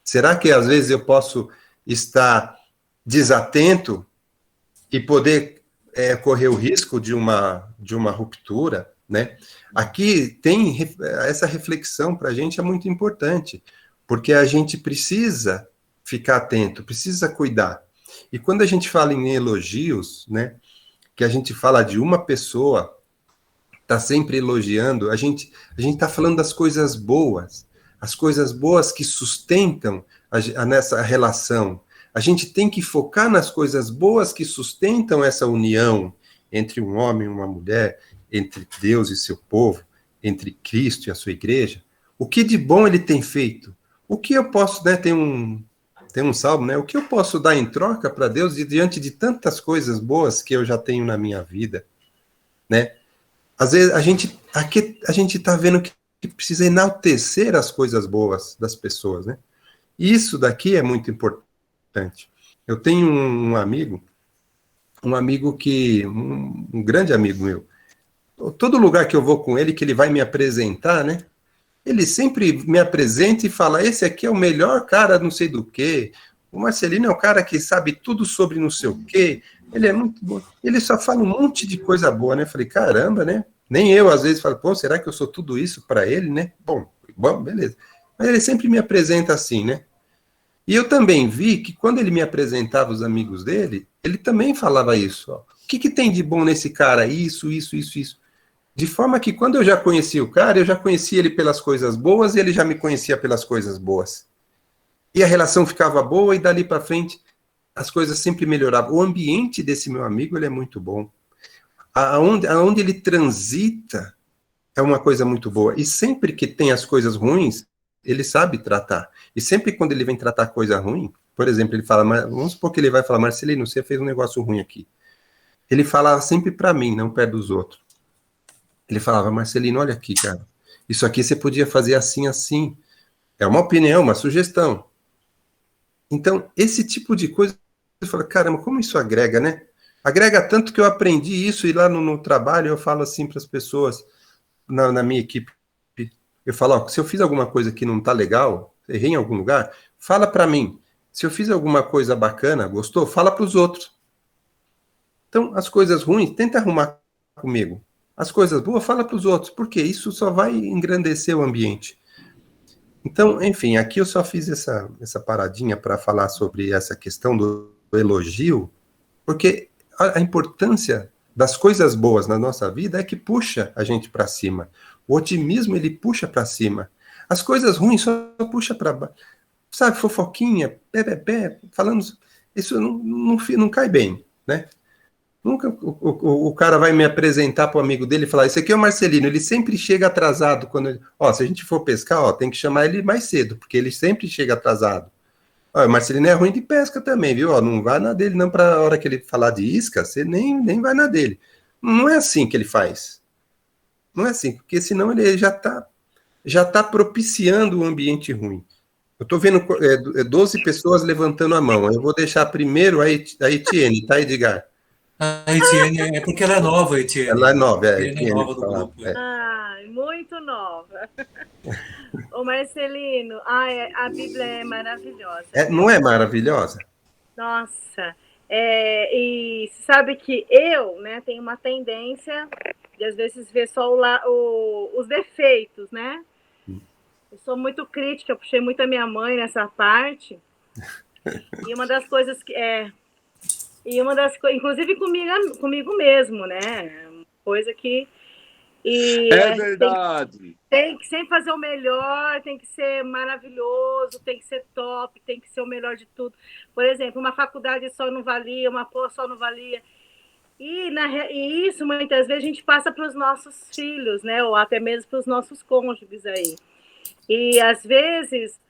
Será que às vezes eu posso estar desatento e poder correr o risco de uma ruptura, né? Aqui tem essa reflexão para a gente é muito importante, porque a gente precisa ficar atento, precisa cuidar. E quando a gente fala em elogios, né? que a gente fala de uma pessoa, está sempre elogiando, a gente está falando das coisas boas, as coisas boas que sustentam nessa relação. A gente tem que focar nas coisas boas que sustentam essa união entre um homem e uma mulher, entre Deus e seu povo, entre Cristo e a sua igreja. O que de bom ele tem feito? O que eu posso, né, tem um salmo, né? O que eu posso dar em troca para Deus diante de tantas coisas boas que eu já tenho na minha vida, né? Às vezes a gente está vendo que precisa enaltecer as coisas boas das pessoas, né? E isso daqui é muito importante. Eu tenho um amigo que, um grande amigo meu, todo lugar que eu vou com ele, que ele vai me apresentar, né? Ele sempre me apresenta e fala, esse aqui é o melhor cara não sei do quê, o Marcelino é o cara que sabe tudo sobre não sei o quê, ele é muito bom, ele só fala um monte de coisa boa, né? Eu falei, caramba, né? Nem eu, às vezes, falo, pô, será que eu sou tudo isso para ele, né? Bom, beleza. Mas ele sempre me apresenta assim, né? E eu também vi que quando ele me apresentava os amigos dele, ele também falava isso, ó. O que tem de bom nesse cara? Isso. De forma que quando eu já conhecia o cara, eu já conhecia ele pelas coisas boas e ele já me conhecia pelas coisas boas. E a relação ficava boa e dali para frente as coisas sempre melhoravam. O ambiente desse meu amigo, ele é muito bom. Aonde ele transita é uma coisa muito boa. E sempre que tem as coisas ruins, ele sabe tratar. E sempre quando ele vem tratar coisa ruim, por exemplo, ele fala, vamos supor que ele vai falar, Marcelino, você fez um negócio ruim aqui. Ele falava sempre para mim, não perto dos outros. Ele falava, Marcelino, olha aqui, cara, isso aqui você podia fazer assim, assim. É uma opinião, uma sugestão. Então, esse tipo de coisa, eu falo, caramba, como isso agrega, né? Agrega tanto que eu aprendi isso e lá no trabalho eu falo assim para as pessoas, na minha equipe, eu falo, ó, se eu fiz alguma coisa que não tá legal, errei em algum lugar, fala para mim. Se eu fiz alguma coisa bacana, gostou, fala para os outros. Então, as coisas ruins, tenta arrumar comigo. As coisas boas, fala para os outros, porque isso só vai engrandecer o ambiente. Então, enfim, aqui eu só fiz essa paradinha para falar sobre essa questão do elogio, porque a importância das coisas boas na nossa vida é que puxa a gente para cima. O otimismo, ele puxa para cima. As coisas ruins só puxa para baixo. Sabe, fofoquinha, falando... Isso não cai bem, né? Nunca o cara vai me apresentar para o amigo dele e falar, esse aqui é o Marcelino, ele sempre chega atrasado. Se a gente for pescar, tem que chamar ele mais cedo, porque ele sempre chega atrasado. O Marcelino é ruim de pesca também, viu? Não vai na dele, não, para a hora que ele falar de isca, você nem vai na dele. Não é assim que ele faz. Não é assim, porque senão ele já tá propiciando um ambiente ruim. Eu estou vendo 12 pessoas levantando a mão. Eu vou deixar primeiro a Etienne, tá, Edgar? A Etienne, é porque ela é nova, Etienne. Ela é nova, Etienne é nova do grupo. Muito nova. Ô Marcelino, a Bíblia é maravilhosa. Não é maravilhosa? Nossa, e sabe que eu, né, tenho uma tendência de às vezes ver só os defeitos, né? Eu sou muito crítica, puxei muito a minha mãe nessa parte. E uma das coisas inclusive comigo mesmo, né? Coisa que é verdade. Tem que sempre fazer o melhor, tem que ser maravilhoso, tem que ser top, tem que ser o melhor de tudo. Por exemplo, uma faculdade só não valia, uma pós só não valia. E isso, muitas vezes, a gente passa para os nossos filhos, né? Ou até mesmo para os nossos cônjuges aí. E, às vezes,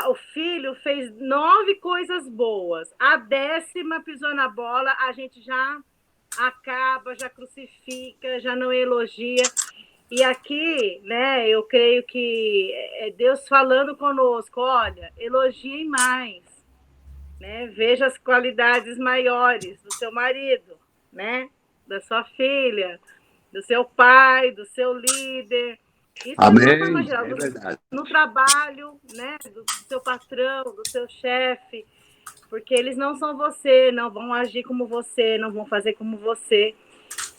o filho fez 9 coisas boas. A 10ª pisou na bola, a gente já acaba, já crucifica, já não elogia. E aqui, né, eu creio que é Deus falando conosco, olha, elogiem mais, né? Veja as qualidades maiores do seu marido, né? Da sua filha, do seu pai, do seu líder. Isso Amém, geral, é verdade. No trabalho, né, do seu patrão, do seu chefe, porque eles não são você, não vão agir como você, não vão fazer como você.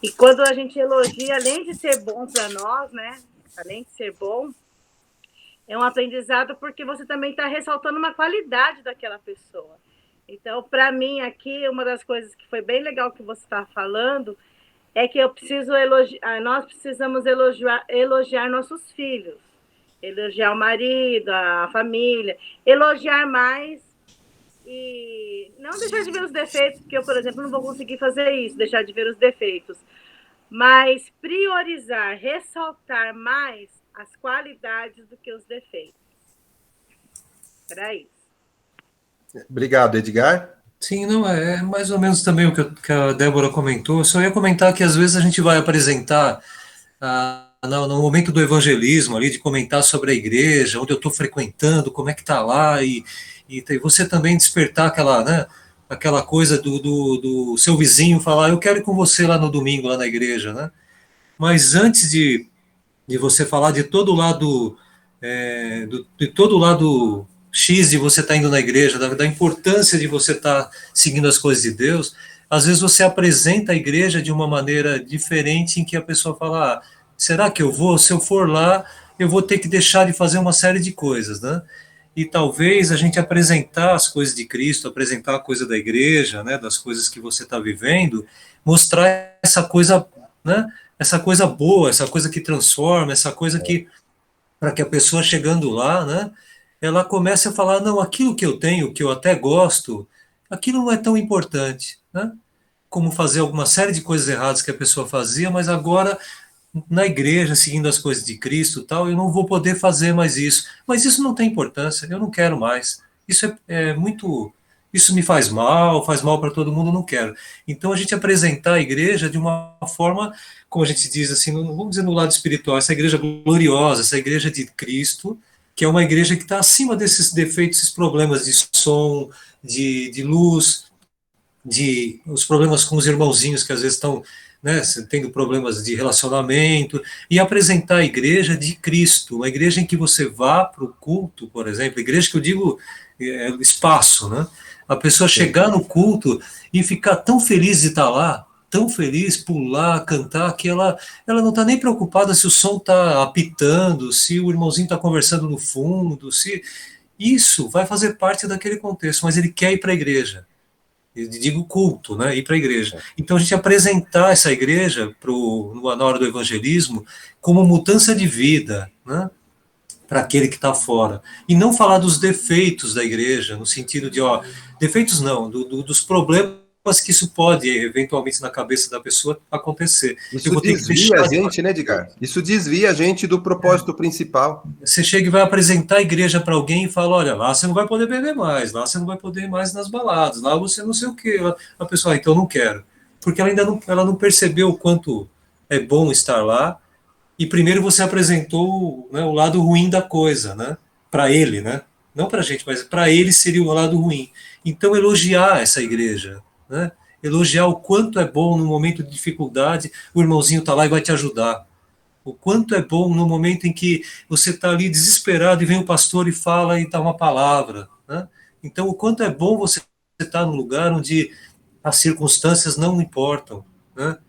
E quando a gente elogia, além de ser bom para nós, né, além de ser bom, é um aprendizado porque você também está ressaltando uma qualidade daquela pessoa. Então, para mim, aqui, uma das coisas que foi bem legal que você está falando é que nós precisamos elogiar nossos filhos, elogiar o marido, a família, elogiar mais e não deixar de ver os defeitos, porque eu, por exemplo, não vou conseguir fazer isso, deixar de ver os defeitos, mas priorizar, ressaltar mais as qualidades do que os defeitos. Era isso. Obrigado, Edgar. Sim, não, é mais ou menos também o que a Débora comentou. Eu só ia comentar que às vezes a gente vai apresentar no momento do evangelismo ali, de comentar sobre a igreja, onde eu estou frequentando, como é que está lá, e você também despertar aquela, né, aquela coisa do seu vizinho falar, eu quero ir com você lá no domingo, lá na igreja, né? Mas antes de você falar de todo o lado, de todo o lado X de você estar indo na igreja, da importância de você estar seguindo as coisas de Deus, às vezes você apresenta a igreja de uma maneira diferente, em que a pessoa fala, será que eu vou? Se eu for lá, eu vou ter que deixar de fazer uma série de coisas, né? E talvez a gente apresentar as coisas de Cristo, apresentar a coisa da igreja, né, das coisas que você está vivendo, mostrar essa coisa, né, essa coisa boa, essa coisa que transforma, essa coisa que, para que a pessoa chegando lá, né, ela comece a falar, não, aquilo que eu tenho, que eu até gosto, aquilo não é tão importante, né? Como fazer alguma série de coisas erradas que a pessoa fazia, mas agora na igreja, seguindo as coisas de Cristo e tal, eu não vou poder fazer mais isso. Mas isso não tem importância, eu não quero mais. Isso é muito... Isso me faz mal para todo mundo, não quero. Então a gente apresentar a igreja de uma forma, como a gente diz assim, vamos dizer no lado espiritual, essa igreja gloriosa, essa igreja de Cristo, que é uma igreja que está acima desses defeitos, esses problemas de som, de luz, de os problemas com os irmãozinhos que às vezes estão, né, tendo problemas de relacionamento, e apresentar a igreja de Cristo, uma igreja em que você vá para o culto, por exemplo, igreja que eu digo espaço, né? A pessoa chegar no culto e ficar tão feliz de estar lá, tão feliz, pular, cantar, que ela não está nem preocupada se o som está apitando, se o irmãozinho está conversando no fundo, se isso vai fazer parte daquele contexto, mas ele quer ir para a igreja. Eu digo culto, né, ir para a igreja. Então a gente apresentar essa igreja na hora do evangelismo como mudança de vida, né, para aquele que está fora. E não falar dos defeitos da igreja, no sentido de, defeitos não, dos problemas que isso pode, eventualmente, na cabeça da pessoa acontecer. Isso desvia a gente, né, Edgar? Isso desvia a gente do propósito principal. Você chega e vai apresentar a igreja para alguém e fala, olha, lá você não vai poder beber mais, lá você não vai poder ir mais nas baladas, lá você não sei o quê. A pessoa, então eu não quero. Porque ela ainda não percebeu o quanto é bom estar lá, e primeiro você apresentou, né, o lado ruim da coisa, né, para ele, né, não para a gente, mas para ele seria o lado ruim. Então elogiar essa igreja, né, elogiar o quanto é bom no momento de dificuldade, o irmãozinho está lá e vai te ajudar. O quanto é bom no momento em que você está ali desesperado e vem o pastor e fala e dá uma palavra, né? Então o quanto é bom você estar num lugar onde as circunstâncias não importam, né?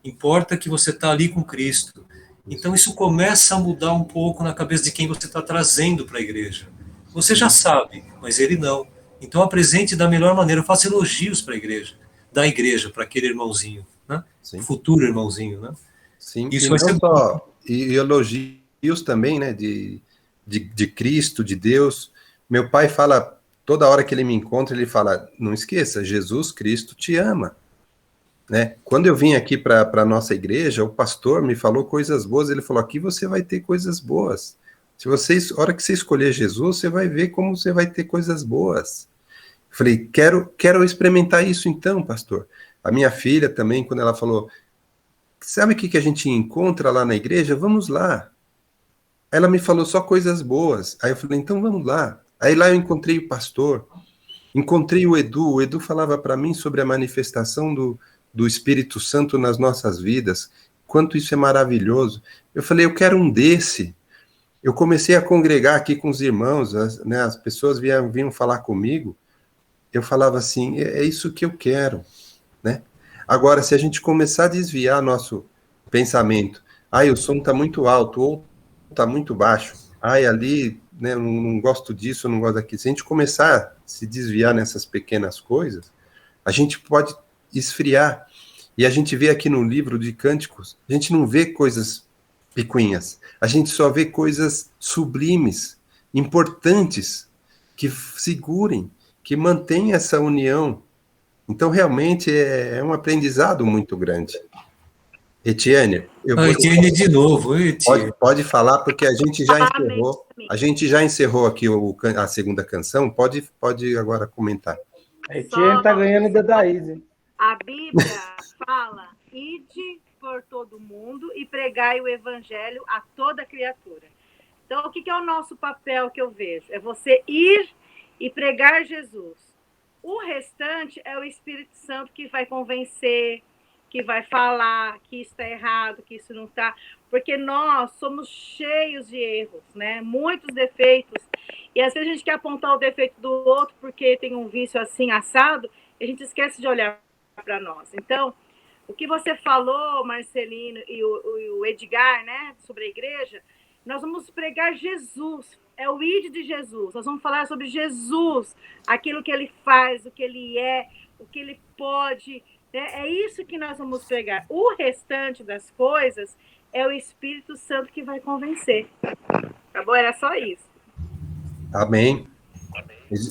Importa que você está ali com Cristo. Então isso começa a mudar um pouco na cabeça de quem você está trazendo para a igreja. Você já sabe, mas ele não. Então apresente da melhor maneira, faça elogios para a igreja, da igreja, para aquele irmãozinho, né? Futuro irmãozinho, né? Sim, isso e vai não ser só, e elogios também, né, de Cristo, de Deus. Meu pai fala, toda hora que ele me encontra, ele fala, não esqueça, Jesus Cristo te ama. Né? Quando eu vim aqui para a nossa igreja, o pastor me falou coisas boas, ele falou, aqui você vai ter coisas boas. Se você, a hora que você escolher Jesus, você vai ver como você vai ter coisas boas. Eu falei, quero experimentar isso então, pastor. A minha filha também, quando ela falou, sabe o que a gente encontra lá na igreja? Vamos lá. Ela me falou só coisas boas. Aí eu falei, então vamos lá. Aí lá eu encontrei o pastor, encontrei o Edu falava para mim sobre a manifestação do Espírito Santo nas nossas vidas, quanto isso é maravilhoso. Eu falei, eu quero um desse. Eu comecei a congregar aqui com os irmãos, as pessoas vinham falar comigo, eu falava assim, é isso que eu quero, né? Agora, se a gente começar a desviar nosso pensamento, o som está muito alto ou está muito baixo, ai, ali, né, eu não gosto disso, eu não gosto daquilo. Se a gente começar a se desviar nessas pequenas coisas, a gente pode esfriar. E a gente vê aqui no livro de Cânticos, a gente não vê coisas picuinhas, a gente só vê coisas sublimes, importantes, que segurem, que mantenham essa união. Então, realmente, é um aprendizado muito grande. Etienne, eu vou... Etienne de novo. Pode falar, porque a gente já encerrou aqui a segunda canção, pode agora comentar. A Etienne está ganhando da Daíse. A Bíblia fala, ide por todo mundo e pregai o evangelho a toda criatura. Então, o que é o nosso papel que eu vejo? É você ir e pregar Jesus. O restante é o Espírito Santo que vai convencer, que vai falar que isso está errado, que isso não está, porque nós somos cheios de erros, né? Muitos defeitos, e às vezes a gente quer apontar o defeito do outro porque tem um vício assim, assado, e a gente esquece de olhar para nós. Então, o que você falou, Marcelino, e o Edgar, né, sobre a igreja, nós vamos pregar Jesus, é o ide de Jesus, nós vamos falar sobre Jesus, aquilo que ele faz, o que ele é, o que ele pode... É isso que nós vamos pregar. O restante das coisas é o Espírito Santo que vai convencer. Tá bom? Era só isso. Amém.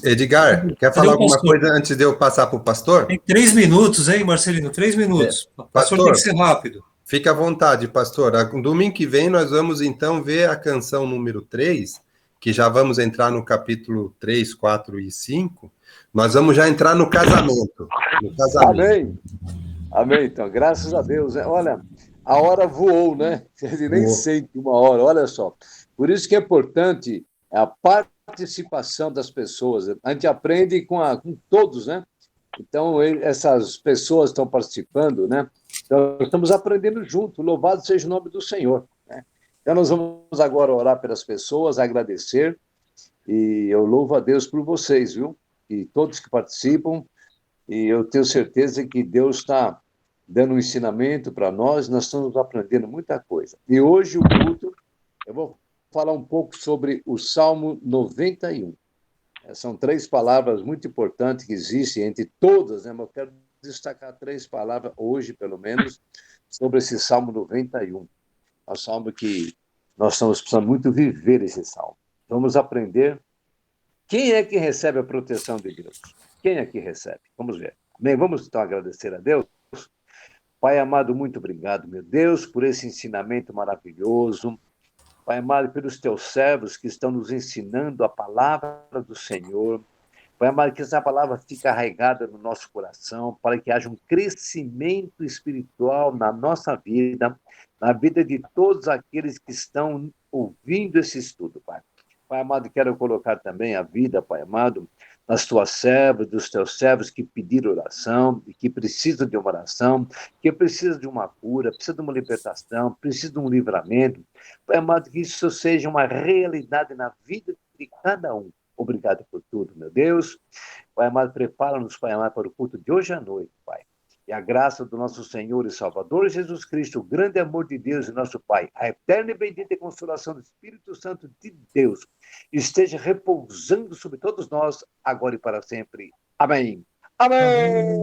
Edgar, quer falar alguma coisa antes de eu passar para o pastor? Tem 3 minutos, hein, Marcelino? 3 minutos. O pastor tem que ser rápido. Fique à vontade, pastor. Domingo que vem nós vamos, então, ver a canção número 3, que já vamos entrar no capítulo 3, 4 e 5. Nós vamos já entrar no casamento. Amém. Amém, então, graças a Deus. Olha, a hora voou, né? Ele nem sente uma hora, olha só. Por isso que é importante a participação das pessoas. A gente aprende com todos, né? Então, essas pessoas estão participando, né? Então, estamos aprendendo junto. Louvado seja o nome do Senhor, né? Então, nós vamos agora orar pelas pessoas, agradecer. E eu louvo a Deus por vocês, viu? E todos que participam, e eu tenho certeza que Deus está dando um ensinamento para nós estamos aprendendo muita coisa. E hoje o culto, eu vou falar um pouco sobre o Salmo 91. São 3 palavras muito importantes que existem entre todas, né? Mas eu quero destacar 3 palavras hoje, pelo menos, sobre esse Salmo 91. É um salmo que nós estamos precisando muito viver esse salmo. Vamos aprender. Quem é que recebe a proteção de Deus? Quem é que recebe? Vamos ver. Bem, vamos então agradecer a Deus. Pai amado, muito obrigado, meu Deus, por esse ensinamento maravilhoso. Pai amado, pelos teus servos que estão nos ensinando a palavra do Senhor. Pai amado, que essa palavra fique arraigada no nosso coração, para que haja um crescimento espiritual na nossa vida, na vida de todos aqueles que estão ouvindo esse estudo, Pai. Pai amado, quero colocar também a vida, Pai amado, das tuas servas, dos teus servos que pediram oração, e que precisam de uma oração, que precisam de uma cura, precisam de uma libertação, precisam de um livramento. Pai amado, que isso seja uma realidade na vida de cada um. Obrigado por tudo, meu Deus. Pai amado, prepara-nos, Pai amado, para o culto de hoje à noite, Pai. E a graça do nosso Senhor e Salvador Jesus Cristo, o grande amor de Deus e nosso Pai, a eterna e bendita consolação do Espírito Santo de Deus, esteja repousando sobre todos nós, agora e para sempre. Amém. Amém!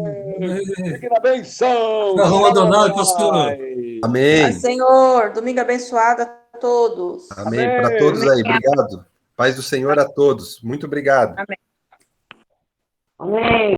Fique na benção! Não abandonar, pastor! Amém! Pai, Senhor, domingo abençoado a todos. Amém. Para todos aí, obrigado. Paz do Senhor a todos. Muito obrigado. Amém. Amém.